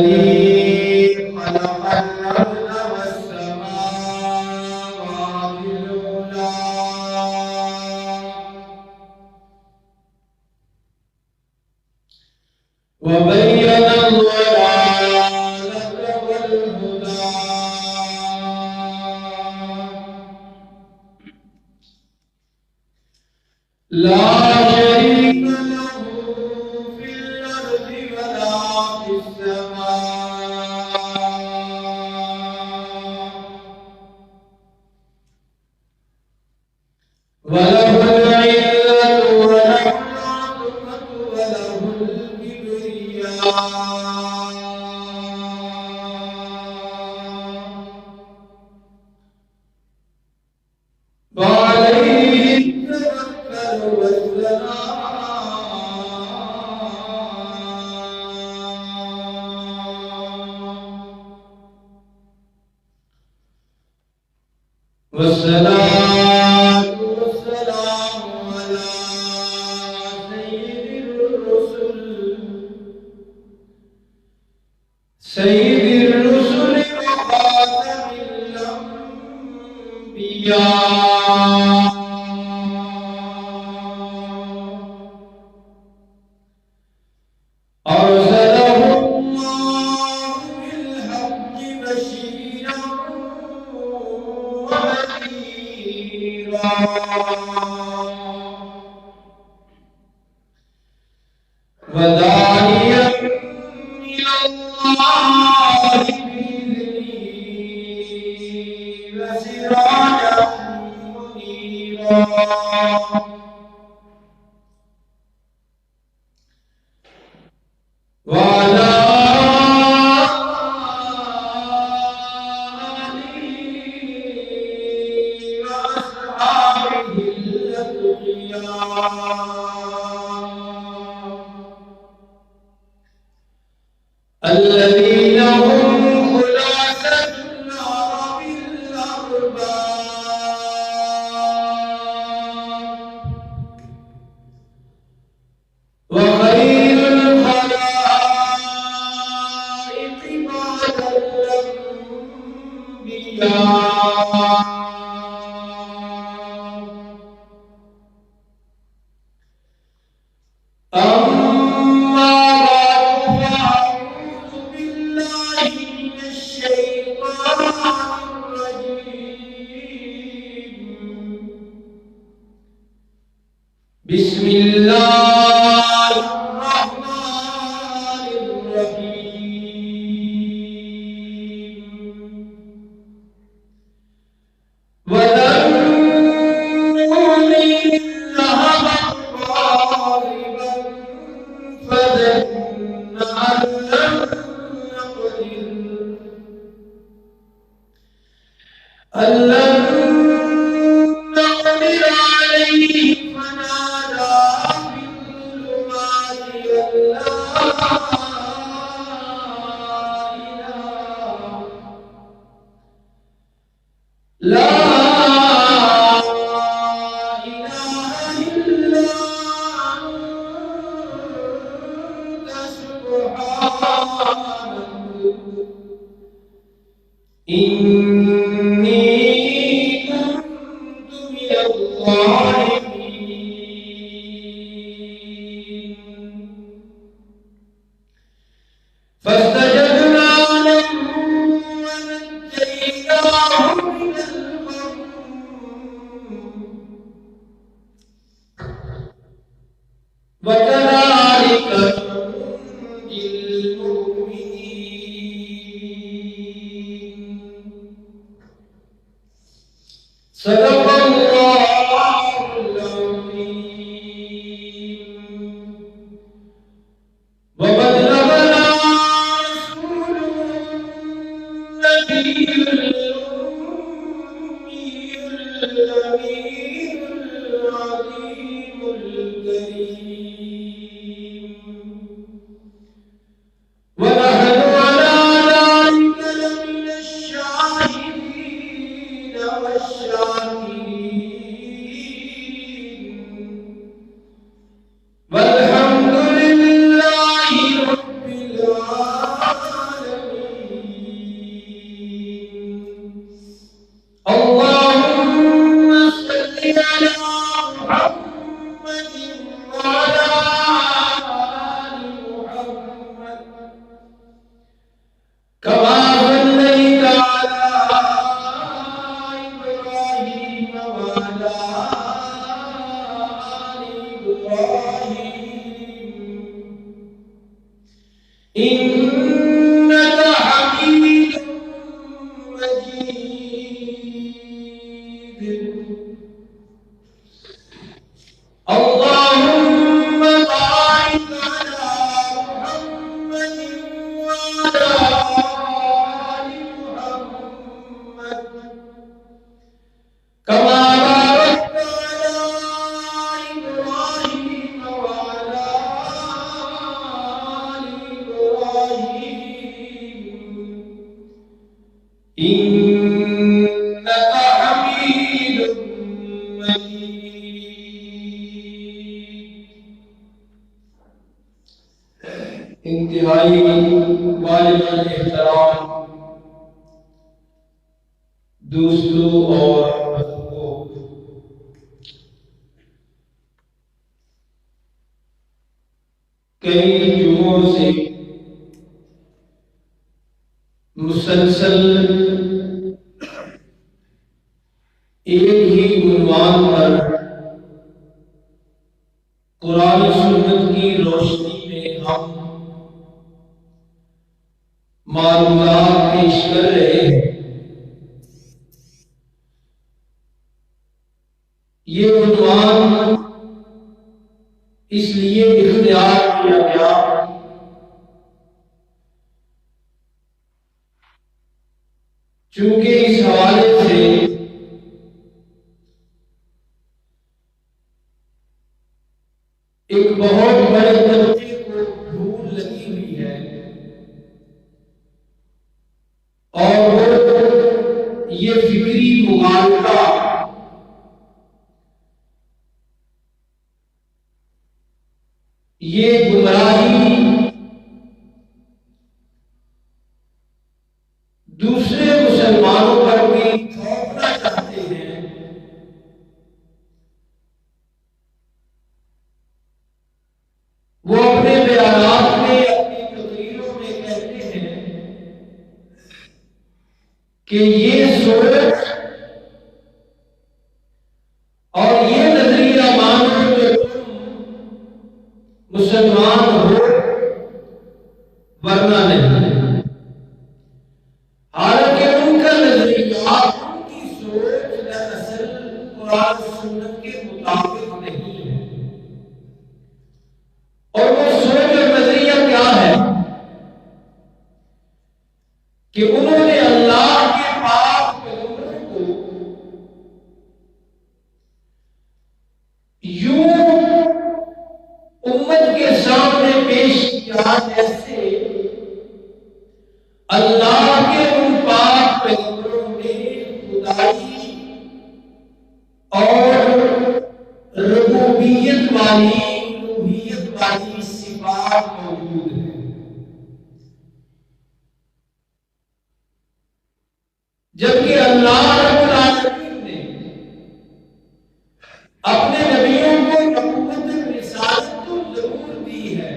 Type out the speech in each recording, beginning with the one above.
الذي خلق الأرض والسماوات العلى وبين الضلالة والهدى لا شريك له في الأرض ولا في السماء وله العزة وله العظمة وله الكبرياء وعليه التوكل والصلاة والسلام على سيد الرسل وخاتم الأنبياء أرسله الله بالحق بشيرا ونذيرا وداعيا إلى الله بإذنه وسراجا منيرا وعلى آله وأصحابه الأتقياء الذين هم خلاصة العرب الأرباب وخير الخلائق بعد الأنبياء أما بعد فأعوذ بالله من الشيطان الرجيم بسم الله الرحمن الرحيم وذنون إذ ذهب مغاضبا فظن أن لن نقدر عليه فنادى في الظلمات أن لا إله إلا أنت سبحانك إني كنت من الظالمين فاستجبنا له ونجيناه من الغم وكذلك ننجي المؤمنين صدق الله العظيم وبلغنا رسوله النبي الأمي الأمين العظيم الكريم ونحن على ذلك لمن الشاهدين والشاكرين اللهم صل على محمد وعلى آل محمد كما صليت على إبراهيم وعلى آل إبراهيم إنك حميد مجيد. اللهم بارك على محمد وعلى آل محمد كما باركت على إبراهيم وعلى آل إبراهيم إنك حميد مجيد. انتہائی والد احترام دوستوں اور بزرگوں، کئی جمعوں سے مسلسل ایک ہی عنوان پر قرآن و سنت کی روشنی میں ہم معلومات پیش کر رہے ہیں. یہ عنوان اس لیے اختیار کیا گیا چونکہ اس حوالے سے ایک بہت بڑے طبقے کو بھول لگی ہوئی ہے، اور وہ یہ فکری مغالطہ یہ گمراہی دوسرے مسلمانوں پر بھی تھوپنا چاہتے ہیں. وہ اپنے بیانات میں، اپنی تقریروں میں کہتے ہیں کہ یہ سوچ اور یہ نظریہ مانو کہ تم مسلمان ہو ورنہ نہیں. حالانکہ ان کا نظریہ، ان کی سوچ دراصل قرآن و سنت کے مطابق نہیں ہے. اور وہ سوچ اور نظریہ کیا ہے کہ انہوں نے اللہ کے پاک پیغمبروں کو یوں امت کے سامنے پیش کیا جیسے اللہ کے ان پاک پیغمبروں میں خدائی اور ربوبیت والی، الوہیت والی صفات موجود ہیں. جبکہ اللہ رب العالمین نے اپنے نبیوں کو نبوت رسالت تو ضرور دی ہے،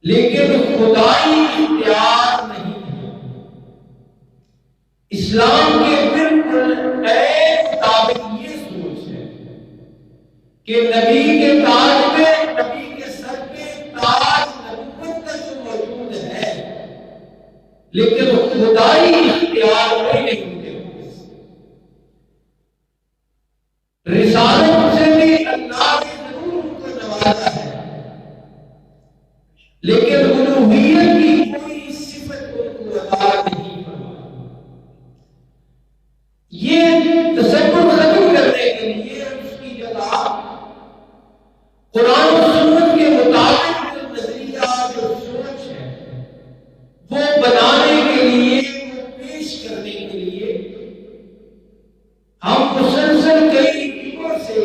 لیکن خدائی اختیار نہیں ہے. اسلام کے بالکل عین مطابق یہ سوچ ہے کہ نبی کے تاج میں، نبی کے سر پہ تاج نبوت کا جو موجود ہے، لیکن خدائی اختیار کوئی نہیں ہوتے. رسالت سے بھی اللہ نے ضرور ان کو نوازا ہے، لیکن الوہیت کی کوئی صفت ان کو عطا نہیں فرمائی. یہ تصور ختم کرنے کے لیے اس کی جگہ قرآن و سنت کے مطابق جو نظریہ، جو سوچ ہے، وہ بنانے کے لیے، وہ پیش کرنے کے لیے ہم مسلسل کئی دنوں سے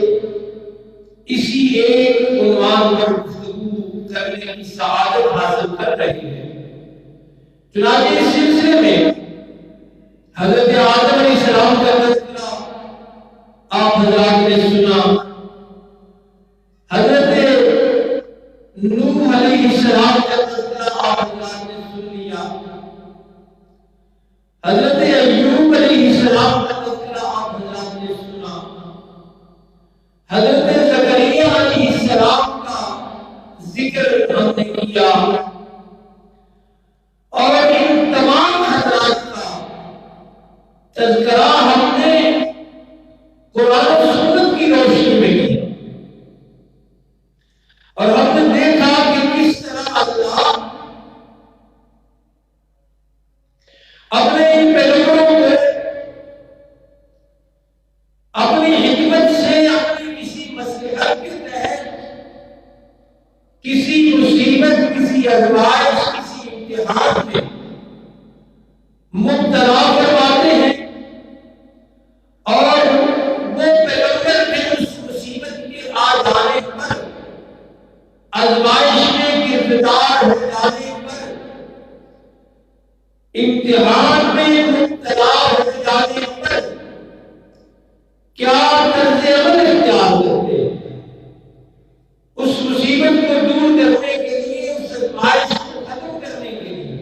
اسی ایک عنوان پر گفتگو کرنے کی سعادت حاصل کر رہے ہیں. چنانچہ اس سلسلے میں حضرت آدم علیہ السلام کا تذکرہ آپ حضرات نے سنا، حضرت نوح علیہ السلام کا تذکرہ آپ حضرات نے سن لیا، حضرت ایوب علیہ السلام کا تذکرہ آپ حضرات نے سنا، حضرت زکریا علیہ السلام کا ذکر ہم نے کیا، اور ان تمام حضرات کا تذکرہ ہم نے قرآن و سنت کی روشنی میں کیا، اور ہم نے دیکھا کہ کس طرح اللہ اپنے ان پیغمبروں کو اپنی حکمت سے اپنی کسی مصلحت کے تحت کسی مصیبت، کسی آزمائش، کسی امتحان میں مبتلا کرواتے ہیں، اور وہ پیغمبر کے اس مصیبت کے آ جانے پر، آزمائش میں گرفتار ہو جانے پر، امتحان میں مبتلا ہو جانے پر کیا طرز عمل اختیار کرتے ہیں، اس مصیبت کو دور کرنے کے لیے، اس آزمائش کو ختم کرنے کے لیے،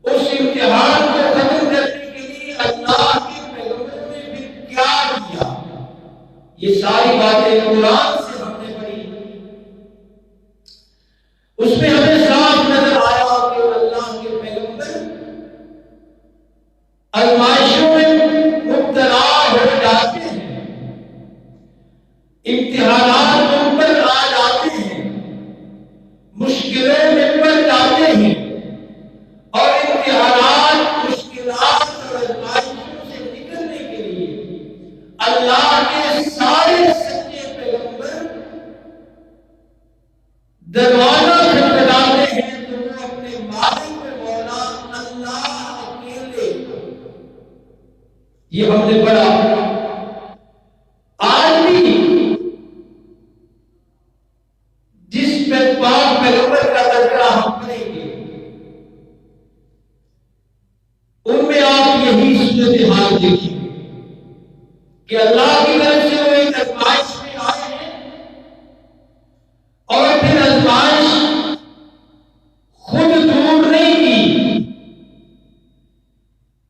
اس امتحان کو ختم کرنے کے لیے اللہ کے پیغمبر نے بھی کیا کیا، یہ ساری باتیں قرآن سے ہم نے پڑھی، اس میں ہمیں صاف نظر آیا کہ اللہ کے پیغمبر آزمائشوں میں مبتلا ہو جاتے ہیں، امتحانات ان پر آ جاتے ہیں، مشکلیں ان پر جاتے ہیں، اور امتحانات، مشکلات اور آزمائشوں سے نکلنے کے لیے اللہ کے سارے سچے پیغمبر دروازہ کھٹکھٹاتے ہیں تو وہ اپنے مالک میں مولا اللہ اکیلے، یہ ہم نے پڑھا۔ آج بھی جس پاک پیغمبر کا تذکرہ ہم کریں گے ان میں آپ یہی صورتحال دیکھیں گے کہ اللہ کی طرف سے وہ ایک آزمائش میں آئے ہیں، اور پھر آزمائش خود دور نہیں کی،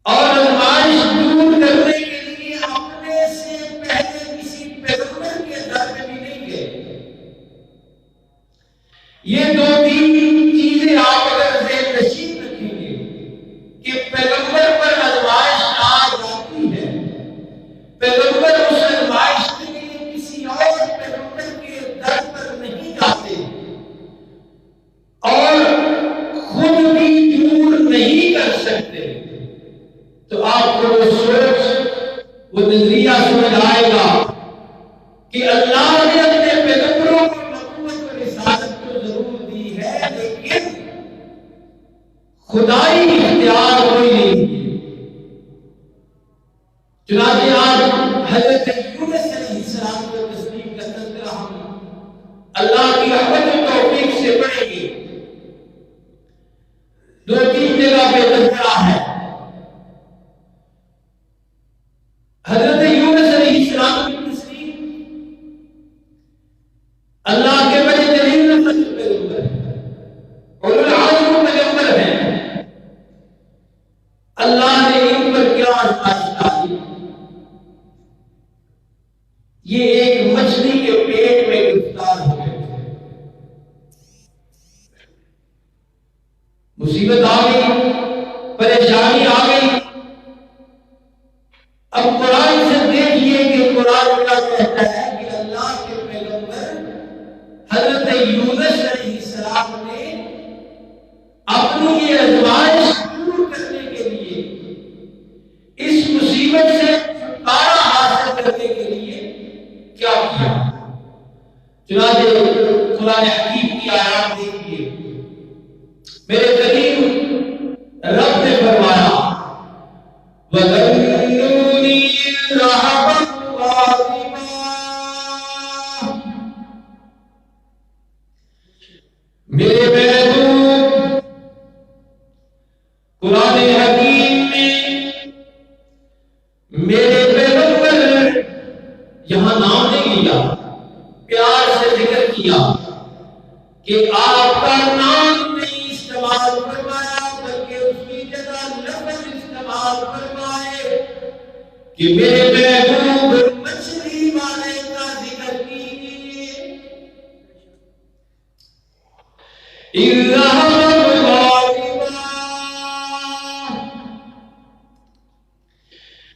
اور آزمائش دور کرنے کے لیے اپنے سے پہلے کسی پیغمبر کے در میں بھی نہیں گئے۔ یہ دو تین چیزیں آپ اگر ذہن نشین رکھیں گے کہ پیغمبر پر آزمائش آ جاتی ہے، پیغمبر اس آزمائش کے لیے کسی اور پیغمبر کے در پر نہیں جاتے، اور خود بھی دور نہیں کر سکتے، تو آپ کو وہ سوچ، وہ نظریہ سمجھ آئے گا کہ اللہ نے اپنے پیغمبروں کو نبوت اور رسالت کو ضرور دی ہے، لیکن خدائی اختیار کوئی نہیں دی۔ چنانچہ آج حضرت یونس علیہ السلام کو تسلیم کا تذکرہ ہم اللہ کی رحمت و توفیق سے پڑھیں گے۔ دو تین جگہ پہ تذکرہ ہے۔ حضرت یونس علیہ السلام کی تسلیم اللہ کے بڑے جلیل القدر پیغمبر ہیں، اور العظم پیغمبر ہیں، اللہ نے ان پر کیا آزمائش ڈالی؟ یہ ایک مچھلی کے پیٹ میں گرفتار ہو گئے تھے، مصیبت آ گئی، پریشانی آ گئی۔ اب قرآن سے دیکھیے کہ قرآن کیا کہتا ہے کہ اللہ کے پیغمبر حضرت یونس علیہ السلام نے اپنی یہ آزمائش دور کرنے کے لیے، اس مصیبت سے چھٹکارا حاصل کرنے کے لیے کیا کیا؟ چنانچہ قرآن حکیم کی آیات دیکھیے، میرے کریم رب نے فرمایا وَذَنُّونِي إِذْ ذَهَبَ مُغَاضِبًا، میرے محبوب قرآن حکیم میں میرے پیغمبر یہاں نام نہیں لیا، پیار سے ذکر کیا کہ آپ کا نام نہیں استعمال فرمایا، بلکہ اس کی جگہ لفظ استعمال فرمائے کہ میرے محبوب مچھلی والے کا ذکر کیجیے۔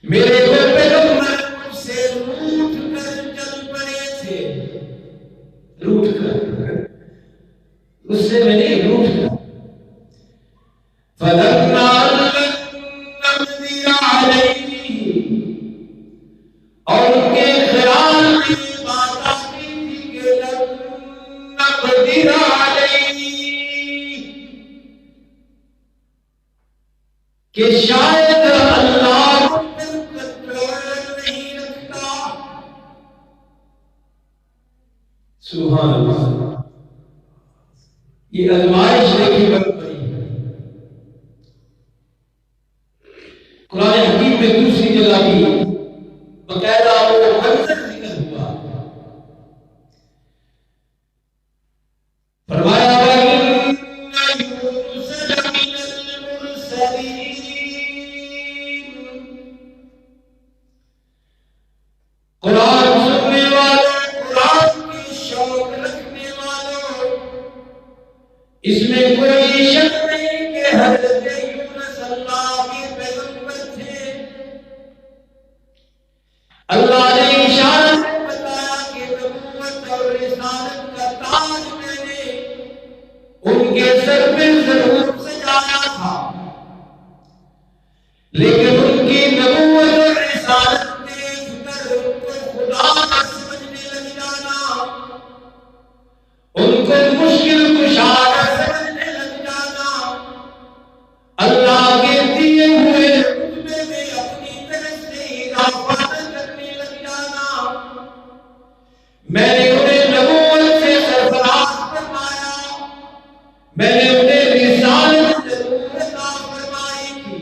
میرے پیغمبر مجھ سے روٹھ کر چل پڑے تھے، روٹھ کر، اس سے میں نے روٹھ کر فَلَمَّا نَمْضِيَ عَلَيْهِ، اور ان کے خیال میں بات آتی تھی کہ لَمْ نَقْدِرَ عَلَيْهِ، کہ شاید اللہ نہیں رکھتا۔ سبحان اللہ، یہ آزمائش دیکھی بہت بڑی ہے۔ قرآن حکیم میں دوسری جگہ بھی باقاعدہ وہ منظر ذکر ہوا، فرمایا وَإِنَّ يُونُسَ لَمِنَ الْمُرْسَلِينَ، قرآن سننے والوں، قرآن کی شوق رکھنے والوں، اس میں کوئی شک نہیں کہ حضرت یونس اللہ کے پیغمبر تھے۔ اللہ نے اشارہ سے بتایا کہ نبوت اور رسالت کا تاج میں نے ان کے سر پہ ضرور سجایا تھا، لیکن ان کی نبوت اور رسالت دیکھ کر ان کو خدا نہ سمجھنے لگ جانا، ان کو مشکل کشا نہ سمجھنے لگ جانا، اللہ کے دیے ہوئے رتبے میں اپنی طرف سے اضافہ کرنے لگ جانا۔ میں نے انہیں نبوت سے سرفراز فرمایا، میں نے انہیں رسالت ضرور عطا فرمائی تھی،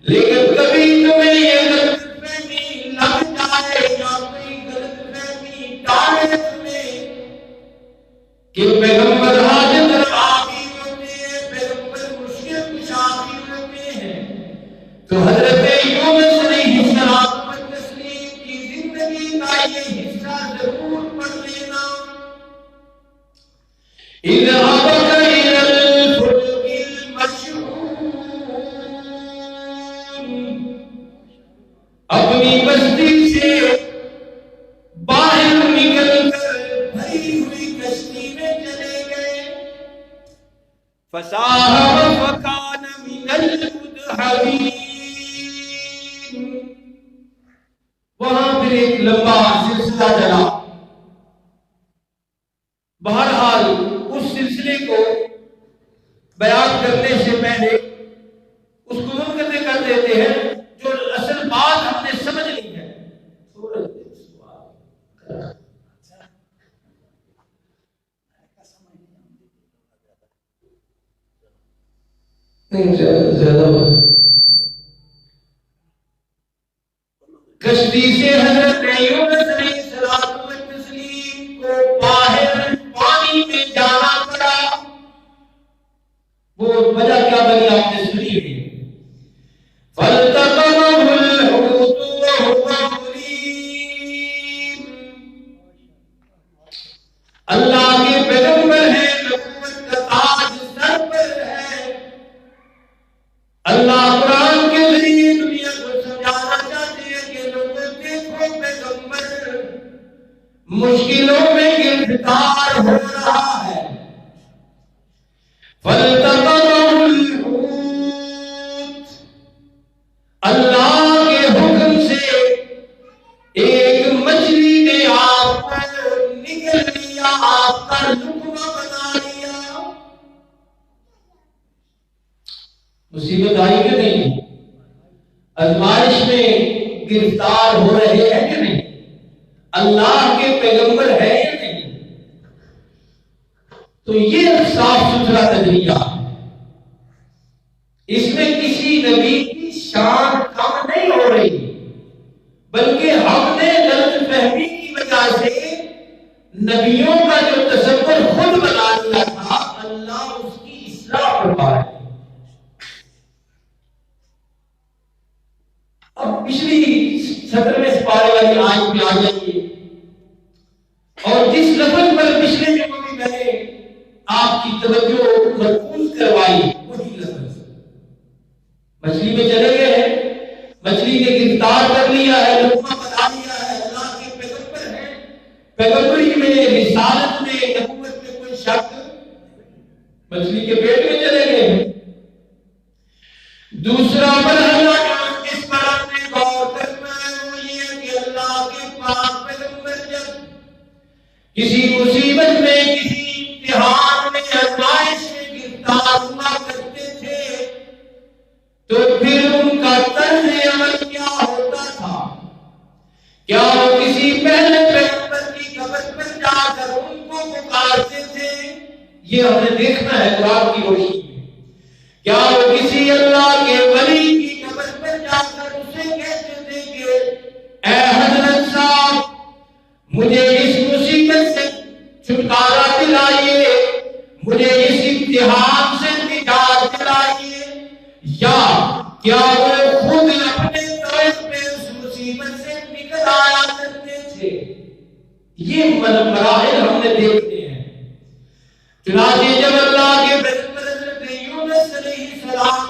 لیکن کبھی تمہیں یہ غلط فہمی لگ جائے یا کوئی غلط فہمی ڈالے تمہیں کہ پیغمبر حاجت روا بھی ہوتے ہیں، پیغمبر مشکل کشا بھی ہوتے ہیں، تو حضرت یونس علیہ السلام تسلیم کی زندگی کا یہ حصہ ضرور پڑھ لینا۔ اِذْ أَبَقَ إِلَى الْفُلْكِ الْمَشْحُونِ، اپنی بستی سے باہر نکل کر بھری ہوئی کشتی میں چلے گئے۔ فَسَاهَمَ فَكَانَ مِنَ الْمُدْحَضِينَ، وہاں پھر ایک لمبا سلسلہ چلا۔ بہرحال اس سلسلے کو بیان کرنے سے پہلے اس کو منقطع کر دیتے ہیں، جو اصل بات ہم نے سمجھ لی ہے۔ کشتی سے حضرت یونس علیہ السلام تسلیم کو باہر پانی میں جانا پڑا۔ وہ وجہ کیا بنی آپ نے سنی ہے؟ فَالْتَقَمَهُ الْحُوتُ وَهُوَ مُلِيمٌ، اللہ کے پیغمبر ہیں، نبوت کا تاج سر پر ہے۔ اللہ قرآن کے ذریعے دنیا کو سمجھانا چاہتے ہیں کہ لوگوں دیکھو پیغمبر مشکلوں میں گرفتار ہو رہا ہے۔ فَالْتَقَمَهُ الْحُوتُ، اللہ کے حکم سے ایک مچھلی نے آپ کو نگل لیا، آپ کا لقمہ بنا لیا۔ مصیبت آئی کہ نہیں؟ آزمائش میں گرفتار ہو رہے ہیں کہ نہیں؟ اللہ کے پیغمبر ہے یا نہیں؟ تو یہ صاف ستھرا نظریہ ہے، اس میں کسی نبی کی شان کم نہیں ہو رہی، بلکہ ہم نے غلط فہمی کی وجہ سے نبیوں کا جو تصور خود بنا لیا تھا، اللہ اس کی اصلاح فرما رہے ہیں۔ اب پچھلی 17ویں سپارے والی آیت میں آ جائیے، اور جس لفظ پر پچھلے جو بھی میں نے آپ کی توجہ مرکوز کروائی وہی لفظ، مچھلی میں چلے گئے ہیں، مچھلی نے گرفتار کر لیا ہے، لقمہ بنا لیا ہے، اللہ کے پیغمبر ہیں، پیغمبری میں، رسالت میں، نبوت میں کوئی شک، مچھلی کے پیٹ میں چلے گئے ہیں۔ دوسرا مرحلہ جو اس پر ہم نے غور کرنا ہے وہ یہ ہے کہ اللہ کے پاک پیغمبر جب کسی مصیبت میں، کسی امتحان میں، آزمائش میں گرفتار ہوا کرتے تھے تو پھر ان کا طرز عمل کیا ہوتا تھا؟ کیا وہ کسی پہلے پیغمبر کی قبر پر جا کر ان کو پکارتے تھے؟ یہ ہمیں دیکھنا ہے قرآن کی روشنی میں۔ کیا وہ کسی اللہ کے ولی کی قبر پر جا کر اسے کہتے تھے کہ اے حضرت صاحب مجھے اس مصیبت سے چھٹکارا دلائیے، مجھے اس امتحان سے نجات دلائیے؟ یا کیا وہ خود اپنے طرف پہ اس مصیبت سے نکل آیا کرتے تھے؟ یہ مراحل ہم نے دیکھتے ہیں۔ چنانچہ جب اللہ کے پیغمبر حضرت یونس علیہ السلام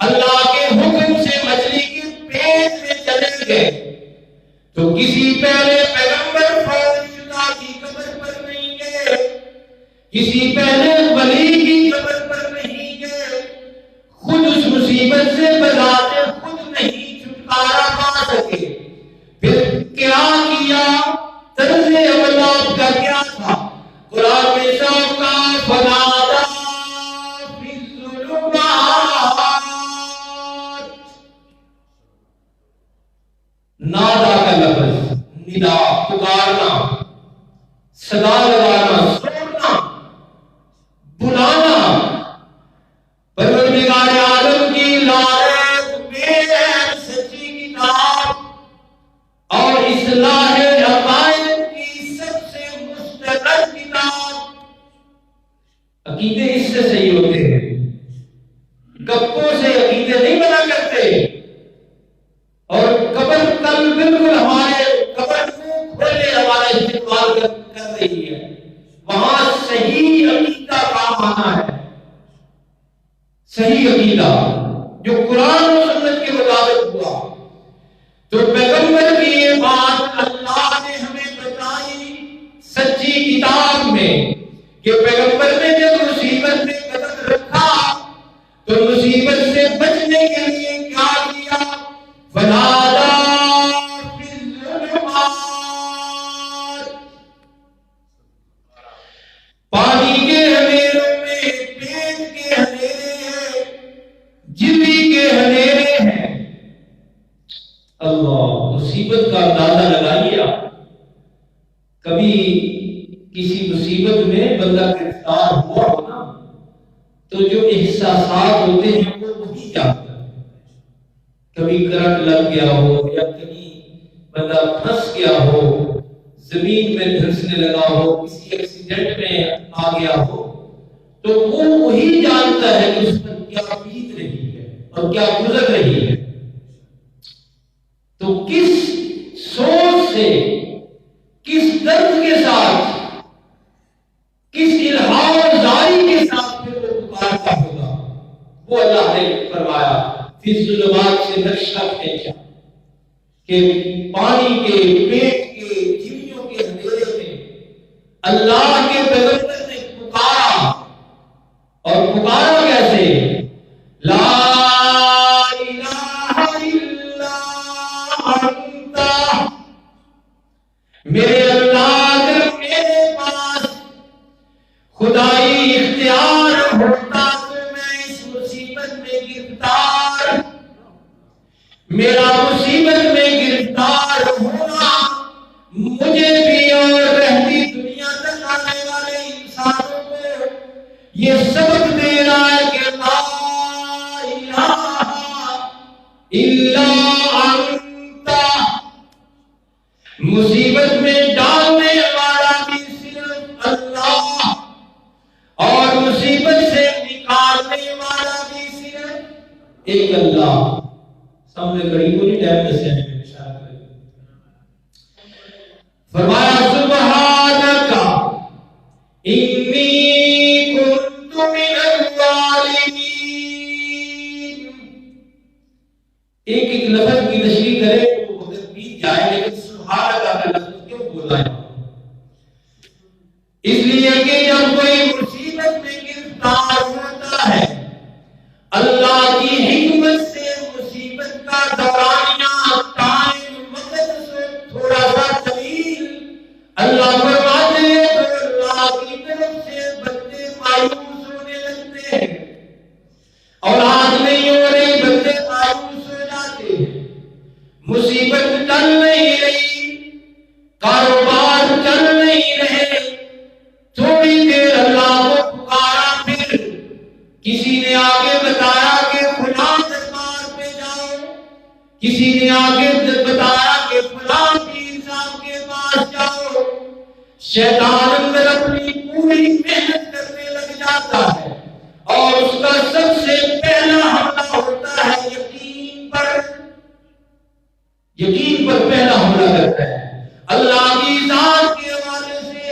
اللہ کے حکم سے مچھلی کے پیٹ میں چلے گئے تو کسی پہلے پیغمبر فوجدہ کی قبر پر نہیں گئے، کسی پہلے ولی کی قبر پر نہیں گئے، خود اس مصیبت سے بذات خود نہیں چھٹکارا پا سکے۔ پھر کیا کیا؟ طرز عمل آپ کا کیا تھا؟ قرآن میں صاف کہا فنادا فی الظلمات، نادا کا لفظ ندا، پکارنا، صدا لگانا، سوڑنا، بلانا، پروردگار عالم کی لعنت بے سچی کتاب اور اصلاح عقائد کی سب سے مستند کتاب۔ عقیدے اس سے صحیح ہوتے ہیں، گپوں سے عقیدے نہیں بنا کرتے، اور قبر کل بالکل ہمارے قبر کو کھولے ہمارا استعمال کر رہی ہے، وہاں صحیح عقیدہ کام آنا ہے، صحیح عقیدہ جو قرآن و سنت کے مطابق ہوا۔ تو پیغمبر کی یہ بات اللہ نے ہمیں بتائی سچی کتاب میں کہ پیغمبر نے جب مصیبت میں قدم رکھا تو مصیبت سے بچنے کے لیے کیا کیا؟ فنادا فی الظلمات، پانی کے اندھیروں میں، پیٹ کے اندھیرے ہیں، جبی کے اندھیرے ہیں۔ اللہ، مصیبت کا اندازہ لگائیے آپ۔ کبھی کسی مصیبت میں بندہ گرفتار ہوا ہو نا تو جو احساسات ہوتے ہیں وہ وہی جانتا ہے۔ کبھی کرنٹ لگ گیا ہو یا کہیں بندہ پھنس گیا ہو، زمین میں دھنسنے لگا ہو، کسی ایکسیڈنٹ میں آ گیا ہو، تو وہ وہی جانتا ہے کہ اس پر کیا بیت رہی ہے اور کیا گزر رہی ہے۔ تو کس سوچ سے، کس درد کے ساتھ، کس الہام زاری کے ساتھ پھر وہ پکارتا ہوگا، وہ اللہ نے فرمایا فی الظلمات سے نقشہ کھینچا کہ پانی کے، پیٹ کے، جھلیوں کے اندھیرے میں اللہ کے پیغمبر نے پکارا، اور پکارا کیسے؟ لا الہ الا انت، میرے اللہ اگر میرے پاس خدائی اختیار ہوتا تو میں اس مصیبت میں گرفتار، میرا مصیبت میں گرفتار ہونا مجھے بھی اور رہتی دنیا تک آنے والے انسانوں کو یہ سبق دے رہا ہے کہ لا مصیبت میں ڈالنے والا بھی صرف اللہ، اور مصیبت سے نکالنے والا بھی صرف ایک اللہ۔ سامنے کڑی کو نہیں ٹائم دسیا ہے فرمایا سبحانک انی کنت من الظالمین۔ ایک ایک لفظ کی تشریح کرے تو وقت بیت جائے، لیکن سبحانک کا لفظ کیوں بولا ہے؟ اس لیے کہ جب کوئی مصیبت میں گرفتار ہوتا ہے، اللہ کی حکمت سے مصیبت کا دورانیہ ٹائم وقت سے تھوڑا سا طویل اللہ فرماتے ہیں تو اللہ کی طرف سے بندے مایوس ہونے لگتے ہیں، اولاد نہیں ہو رہی بندے مایوس ہو جاتے ہیں، مصیبت ٹل نہیں رہی، کاروبار چل نہیں رہے، تھوڑی دیر اللہ کو پکارا، پھر کسی نے آگے بتایا کہ فلاں دربار پہ جاؤ، کسی نے آگے بتایا کہ فلاں پیر صاحب کے پاس جاؤ، شیطان اندر اپنی پوری محنت کرنے لگ جاتا ہے اور اس کا سب سے پہلا حملہ ہوتا ہے یقین پر پہلا حملہ کرتا ہے۔ اللہ کی ذات کے حوالے سے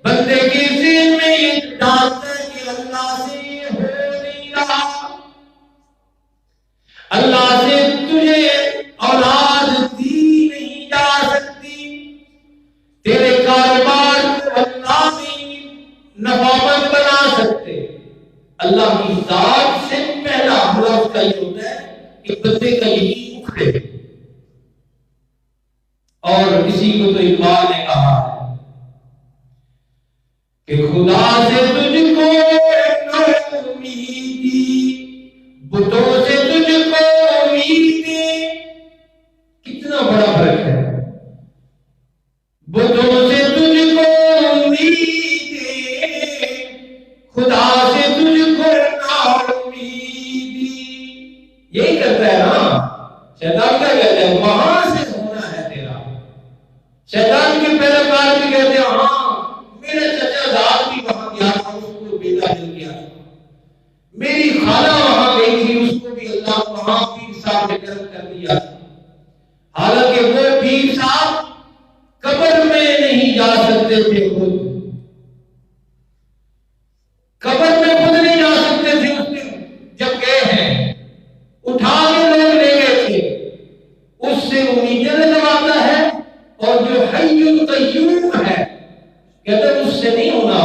بندے کے ذہن میں یہ ڈالتا ہے کہ اللہ سے یہ ہو نہیں رہا، اللہ سے تجھے اولاد دی نہیں جا سکتی، تیرے کاروبار کو اللہ نہیں نفامت بنا سکتے۔ اللہ کی ذات سے پہلا حملہ اس کا یہ ہوتا ہے کہ بندے کا یقین اکھڑے، اور اسی کو تو اقبال نے کہا ہے کہ خدا سے تجھ کو امیدی، بتوں سے تجھ کو امیدی، کتنا بڑا فرق ہے، بتوں سے تجھ کو امیدی، خدا سے تجھ کو امیدی۔ یہی کرتا ہے نا شیطان، کیا کہتا ہے؟ وہاں سے ہونا ہے تیرا۔ شیطان کے پیروکار بھی کہتے ہیں ہاں میرا چچا زاد بھی وہاں گیا تھا، اس کو بیٹا مل گیا تھا، میری خالہ وہاں گئی تھی، اس کو بھی اللہ وہاں پیر صاحب نے کرم کر دیا تھا۔ حالانکہ وہ پیر صاحب قبر میں نہیں جا سکتے تھے، خود قبر میں خود نہیں جا سکتے تھے، اس دن جب گئے ہیں اٹھا کے لوگ لے گئے تھے، اس سے امیدیں لگاتا ہے، اور جو حی القیوم ہے کہتے ہیں اس سے نہیں ہونا،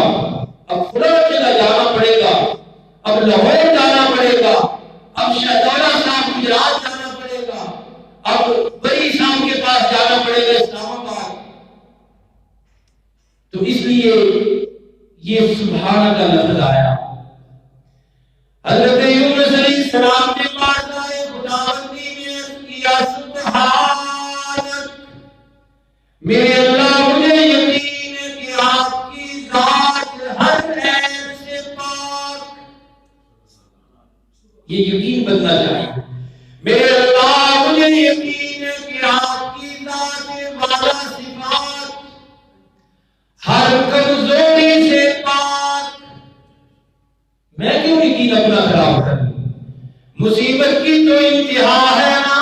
اب فلاں جگہ جانا پڑے گا، اب لاہور جانا پڑے گا، اب شہزادہ صاحب گجرات جانا پڑے گا، اب بری صاحب کے پاس جانا پڑے گا اسلام آباد۔ تو اس لیے یہ سبحان کا لفظ آیا۔ حضرت یونس علیہ السلام کے پاس آئے، خداوندی نے کیا سبحانک، میرے اللہ مجھے یقین ہے کہ آپ کی ذات ہر عیب سے پاک، یہ یقین بننا چاہیے، میرے اللہ مجھے یقین ہے کہ آپ کی ذات والا صفات ہر کمزوری سے پاک۔ میں کیوں یقین اپنا خراب کروں؟ مصیبت کی تو انتہا ہے نا،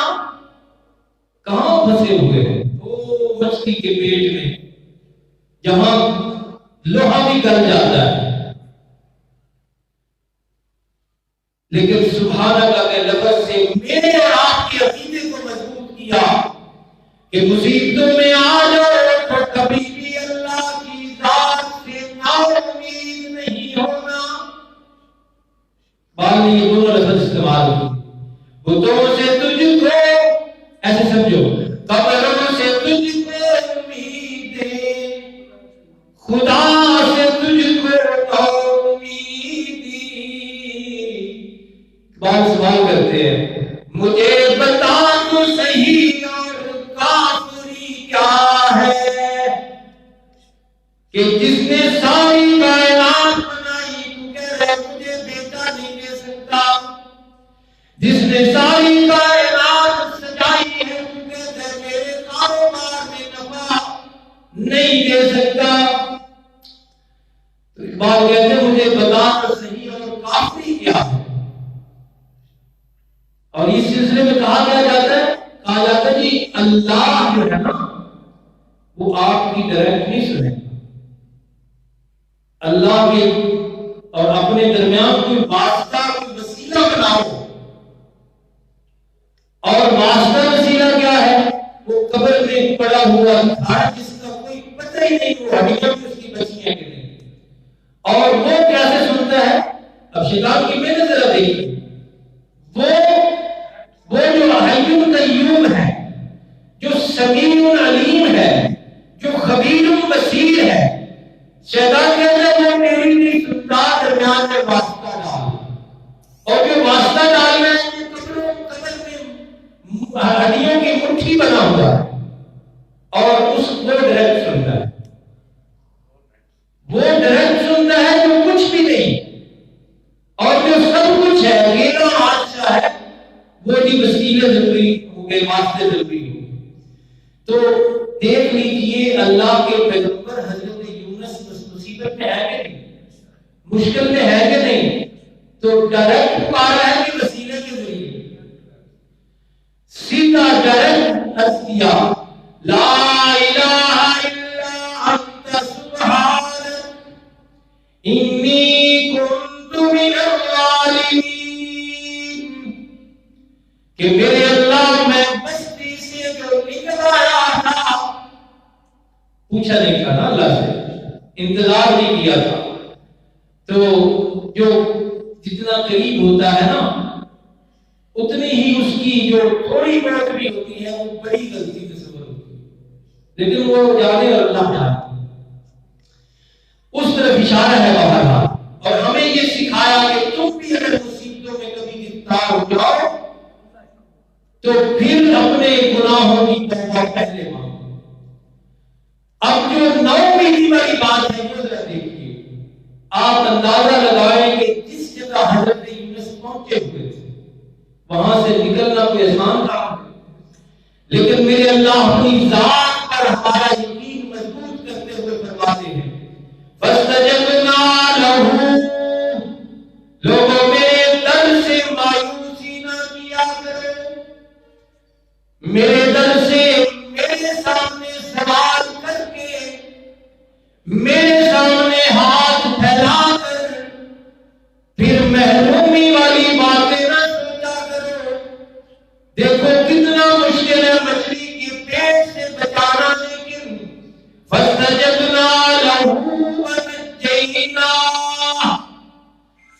کہاں پھنسے ہوئے ہیں؟ مچھلی کے پیٹ میں جہاں لوہا بھی گل جاتا ہے، لیکن سبحانہ کے لفظ سے میرے اور آپ کے عقیدے کو مضبوط کیا کہ مصیبتوں میں آ جاؤ تو کبھی بھی اللہ کی ذات سے نا امید نہیں ہونا۔ بعد میں یہ دونوں لفظ استعمال ہوئے، بتوں سے تجھ کو، ایسے سمجھو، قبروں سے تجھ کو امیدیں، خدا سے تجھ کو امیدی۔ بات سوال کرتے ہیں، مجھے بتا تو صحیح اور کافری کیا ہے کہ جس نے ساری کائنات بنائی، تو کہہ رہے مجھے بیٹا نہیں دے سکتا، جس نے ساری کائنات سجائی ہے، تو کہتے میرے کاروبار میں نفع نہیں دے سکتا۔ تو اقبال کہتے ہیں مجھے بتا تو صحیح اور کافی کیا ہے۔ اور اس سلسلے میں کہا جاتا ہے جی اللہ جو ہے نا وہ آپ کی ڈائریکٹ نہیں سنے، اللہ کے اور اپنے درمیان کوئی واسطہ کوئی وسیلہ بناؤ، اور واسطہ وسیلہ کیا ہے؟ وہ قبر میں پڑا ہوا گھر جس کا کوئی پتہ ہی نہیں، وہ ہڈیاں بھی اس کی بچی ہیں کہ نہیں، اور وہ کیسے سنتا ہے؟ اب شیطان کی محنت ذرا دیکھیے، وہ جو حی قیوم ہے، جو سمیع علیم ہے، جو خبیر بصیر ہے، شیطان کہتا ہے وہ میری نہیں سنتا، درمیان میں واسطہ ڈال، اور جو واسطہ ڈالنا ہے قبر میں ہڈیوں کی مٹھی بنا ہوا ہے، اور اس کو ڈائریکٹ سنتا ہے، وہ ڈائریکٹ سنتا ہے جو کچھ بھی نہیں، اور جو سب کچھ ہے میرا حادثہ ہے وہ جی وسیلے ضروری ہو گئے، واسطے ضروری ہو گئے۔ تو دیکھ لیجئے اللہ کے پیغمبر حضرت یونس مصیبت میں ہے کہ نہیں، مشکل میں ہے کہ نہیں، تو ڈائریکٹ پکارا ہے کہ وسیلے کے ذریعے؟ سیدھا ڈائریکٹ عرض کیا لا الہ الا انت سبحانک انی کنت من الظالمین، کہ میرے اللہ میں بستی سے جو نکل آیا تھا، پوچھا نہیں تھا نا اللہ سے، انتظار نہیں کیا تھا، تو جو جتنا قریب ہوتا ہے نا اتنی ہی اس کی جو تھوڑی بہت بھی ہوتی ہے وہ بڑی غلطی تصور ہوتی ہے، لیکن وہ جانے اور اللہ جانے، اس طرف اشارہ ہے بہرحال۔ اور ہمیں یہ سکھایا کہ تم بھی اگر مصیبتوں میں کبھی گرفتار ہو جاؤ تو پھر اپنے گناہوں کی توبہ پہلے مانگو۔ اب جو 9 مہینے والی بات ہے وہ ذرا دیکھیے، آپ اندازہ لگائیں کہ جس جگہ حضرت یونس پہنچے ہوئے تھے وہاں سے نکلنا کوئی آسان کام ہے، لیکن میرے اللہ اپنی ذات پر ہمارا یقین مضبوط کرتے ہوئے فرماتے ہیں فَاسْتَجَبْنَا لَهُ، لوگوں میرے در سے مایوسی نہ کیا کرو، میرے در سے میرے سامنے سوال کر کے، میرے سامنے ہاتھ پھیلا کر پھر محرومی والی باتیں نہ سوچا کرو۔ دیکھو کتنا مشکل ہے مچھلی کے پیٹ سے بچانا، لیکن فَاسْتَجَبْنَا لَهُ وَنَجَّيْنَاهُ،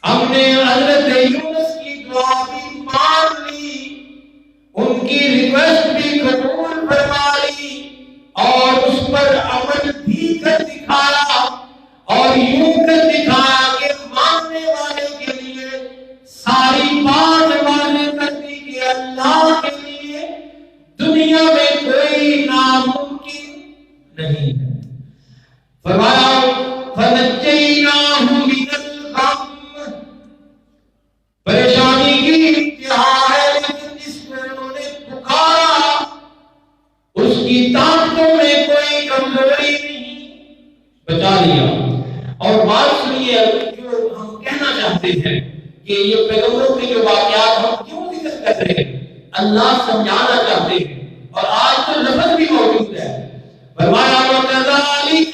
ہم نے حضرت یونس کی دعا بھی مان لی، ان کی ریکویسٹ بھی قبول فرما لی، اور اس پر عمل بھی کر دکھایا، اور یوں کر دکھایا کہ ماننے والے کے لیے ساری بات واضح کر دی کہ اللہ کے لیے دنیا میں کوئی ناممکن نہیں ہے۔ فرمایا فَنَجَّيْنَاهُ مِنَ الْغَمِّ، پریشانی کی انتہا ہے، لیکن جس کو انہوں نے پکارا اس کی طاقتوں میں کوئی کمزوری نہیں، بچا لیا۔ اور بات سنیے جو ہم کہنا چاہتے ہیں کہ یہ پیغمبروں کے جو واقعات ہم کیوں ذکر کر رہے ہیں، اللہ سمجھانا چاہتے ہیں، اور آج تو لفظ بھی موجود ہے۔ فرمایا وَكَذَلِكَ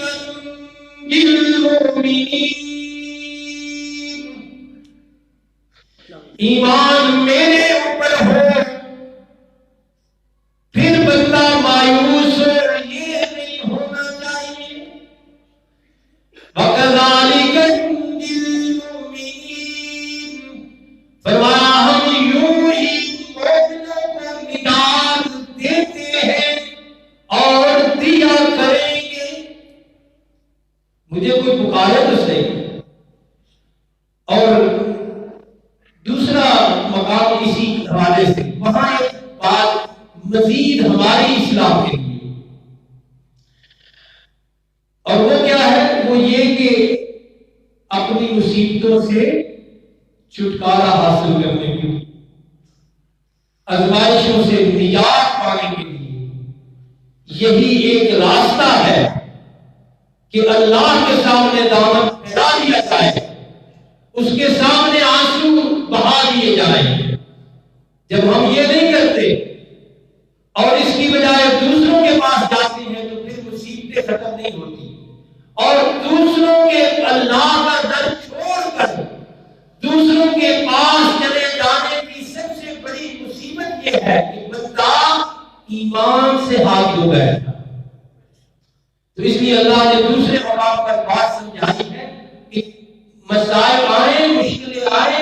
نُنْجِي الْمُؤْمِنِينَ، ایمان میرے اوپر ہو پھر بندہ مایوس ہو، یہ نہیں ہونا چاہیے۔ وَكَذَلِكَ نُنْجِي الْمُؤْمِنِينَ، فرمایا ہم یوں ہی مومنوں کو نجات دیتے ہیں اور دیا کریں گے۔ مجھے کوئی پکارے تو صحیح۔ اور دوسرا مقام اسی حوالے سے، وہاں ایک بات مزید ہماری اصلاح کے لیے، اور وہ کیا ہے؟ وہ یہ کہ اپنی مصیبتوں سے چھٹکارا حاصل کرنے کے لیے، آزمائشوں سے نجات پانے کے لیے یہی ایک راستہ ہے کہ اللہ کے سامنے دامن پھیلا دیا جائے، اس کے سامنے آنسو بہا دیے جائیں۔ جب ہم یہ نہیں کرتے اور اس کی بجائے دوسروں کے پاس جاتے ہیں تو پھر مصیبتیں ختم نہیں ہوتی، اور دوسروں کے اللہ کا در چھوڑ کر دوسروں کے پاس چلے جانے کی سب سے بڑی مصیبت یہ ہے کہ بندہ ایمان سے ہاتھ دھو گیا تھا۔ تو اس لیے اللہ نے دوسرے مقام پر بات سمجھائی ہے کہ مسائل آئے، مشکلیں آئے،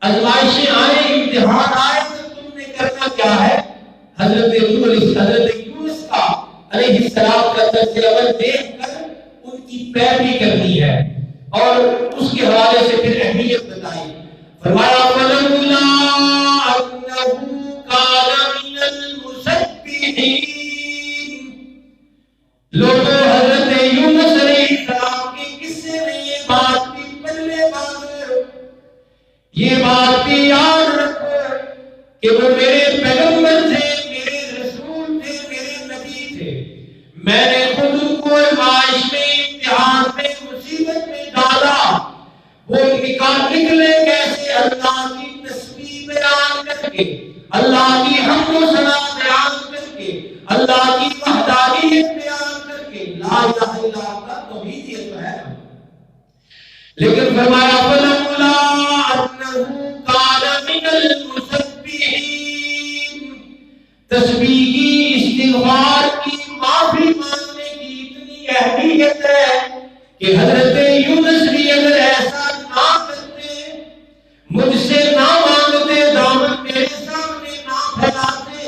آزمائشیں آئے، امتحان آئے تو تم نے کرنا کیا ہے؟ حضرت یونس کا علیہ السلام کا طرز عمل دیکھ کر ان کی پیروی کرنی ہے، اور اس کے حوالے سے پھر اہمیت بتائی۔ فرمایا فَلَوْلَا أَنَّهُ كَانَ مِنَ الْمُسَبِّحِينَ، لوگوں حضرت یونس علیہ السلام کے قصے میں یہ بات بھی پلے باندھو، یہ بات بھی یاد رکھو کہ وہ میرے پیغمبر تھے، میرے رسول تھے، میرے نبی تھے۔ میں نے خود ان کو آزمائش میں، امتحان میں، مصیبت میں ڈالا، وہ نکلے کیسے؟ اللہ کی تسبیح بیان کر کے، اللہ کی حمد و ثنا بیان کر کے، اللہ کی وحدانیت بیان کر کے، لا الہ الا اللہ کا توحید یہ تو ہے۔ لیکن فرمایا فلولا انہ کان من المسبحین، تسبیح کی، استغفار کی، معافی مانگنے کی اتنی اہمیت ہے کہ حضرت یونس بھی اگر ایسا نہ کرتے، مجھ سے نہ مانگتے، دامن میرے سامنے نہ پھیلاتے،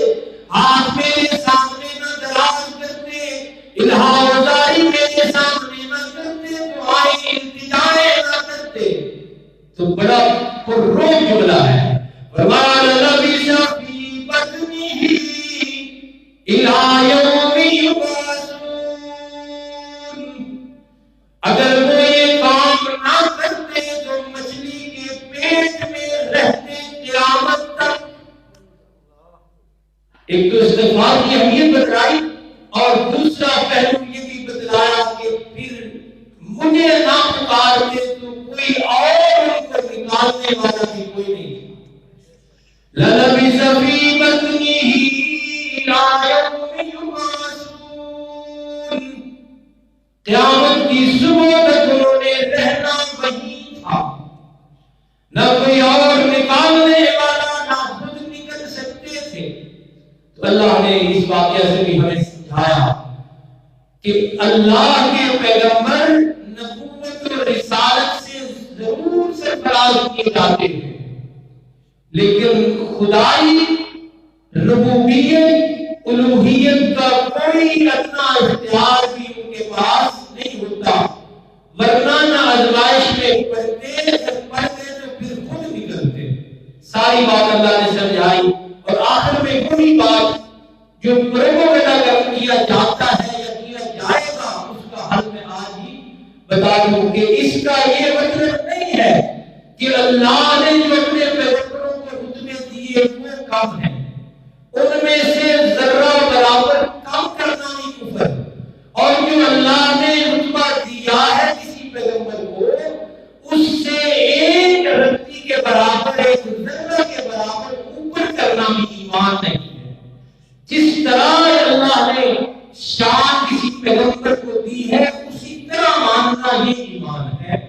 ہاتھ میرے سامنے نہ دراز کرتے، الہا وزاری میرے سامنے نہ کرتے، دعائیں التجائیں نہ کرتے، تو بڑا پرروح جملہ ہے۔ فرمایا لبث فی بطنہ الی یوم یبعثون، اگر وہ یہ کام نہ کرتے تو مچھلی کے پیٹ میں رہتے قیامت تک۔ ایک تو استغفار کی اہمیت بتلائی، اور دوسرا پہلو یہ بھی بتلایا کہ پھر مجھے نہ پکارتے تو کوئی اور ان کو نکالنے والا بھی کوئی نہیں تھا۔ لَلَبِثَ فِي بَطْنِهِ إِلَىٰ يَوْمِ يُبْعَثُونَ، قیامت کی صبح تک انہوں نے رہنا وہیں تھا، نہ کوئی اور نکالنے والا، نہ خود نکل سکتے تھے۔ تو اللہ نے اس واقعہ سے بھی ہمیں سمجھایا کہ اللہ کے پیغمبر نبوت و رسالت سے ضرور سرفراز کیے جاتے ہیں، لیکن خدائی، ربوبیت، الوہیت کا کوئی ادنا اختیار بھی ان کے پاس نہیں ہوتا، ورنہ نہ آزمائش میں پڑھتے، جب پڑھتے تو پھر خود نکلتے۔ ساری بات اللہ نے سمجھائی، اور آخر میں وہی بات جو پروپیگنڈا کیا جاتا ہے یا کیا جائے گا، اس کا حل میں آج ہی بتا دوں کہ اس کا یہ مطلب نہیں ہے کہ اللہ نے جو اپنے پیغمبروں کو رتبے دیے وہ کم ہے، ان میں سے ذرہ برابر کم کرنا ہی کفر، اور جو اللہ نے رتبہ دیا ہے کسی پیغمبر کو، اس سے ایک رتی کے برابر، ایک ذرہ کے برابر اوپر کرنا بھی ایمان نہیں ہے۔ جس طرح اللہ نے شان کسی پیغمبر کو دی ہے، اسی طرح ماننا یہ ایمان ہے۔